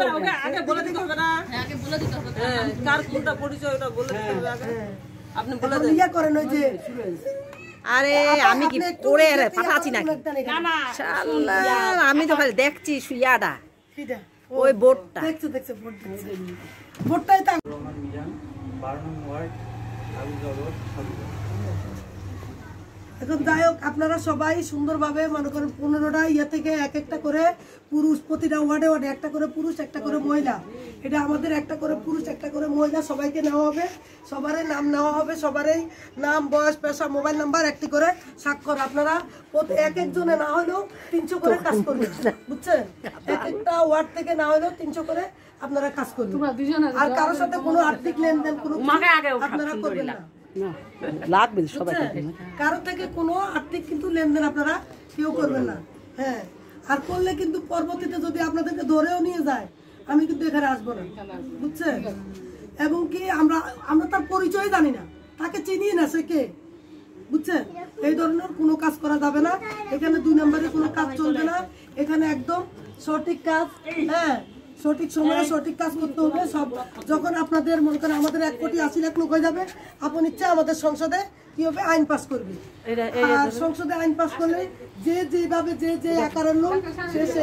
হবে না, ওকে আগে বলে দিতে হবে না। হ্যাঁ আগে বলে দিতে হবে। হ্যাঁ কার কোনটা পরিচয় ওটা বলে দিতে হবে আগে। আপনি বলে দেন। ইয়া করেন ওই যে আরে আমি কি পড়ে রে পাঠাচ্ছি নাকি? না না শালা আমি তো খালি দেখছি সুইয়াটা কিটা ওই বোর্ডটা দেখছো বোর্ড দেখছো বোর্ডটাই তো রহমান মিজান 12 নং ওয়ার্ড আবুজাবর সদর। এখন যাই হোক আপনারা সবাই সুন্দরভাবে মনে করেন 15টা ইয়া থেকে এক একটা করে পুরুষ, প্রতিটা ওয়ার্ডে ওয়ার্ডে একটা করে পুরুষ একটা করে মহিলা, এটা আমাদের একটা করে পুরুষ একটা করে মহিলা সবাইকে নেওয়া হবে, সবারই নাম নেওয়া হবে, সবারই নাম বয়স পেশা মোবাইল নাম্বার একটি করে স্বাক্ষর। আপনারা এক একজনে না হলেও 300 করে কাজ করবেন, বুঝছেন? এক একটা ওয়ার্ড থেকে না হলেও 300 করে আপনারা কাজ করবেন। আর কারোর সাথে কোনো আর্থিক লেনদেন কোনো আপনারা করবেন না, লাগবে সবাই। কারো থেকে কোনো আর্থিক কিন্তু লেনদেন আপনারা কেউ করবেন না। হ্যাঁ আর করলে কিন্তু পরবর্তীতে যদি আপনাদেরকে ধরেও নিয়ে যায় আমি কিন্তু এখানে আসবো না, বুঝছেন? এবং কি আমরা তার পরিচয় জানি না, তাকে চিনি না সে কে, বুঝছেন? এই ধরনের কোনো কাজ করা যাবে না এখানে, 2 নম্বরে কোনো কাজ চলবে না এখানে, একদম সঠিক কাজ, হ্যাঁ সঠিক সময়ে সঠিক কাজ করতে হবে। সব যখন আপনাদের মনে করেন আমাদের 1,80,00,000 লোক হয়ে যাবে, আপন ইচ্ছা আমাদের সংসদে কি হবে আইন পাস করবে, আর সংসদে আইন পাস করলে যে যেভাবে যে আকারের লোক সে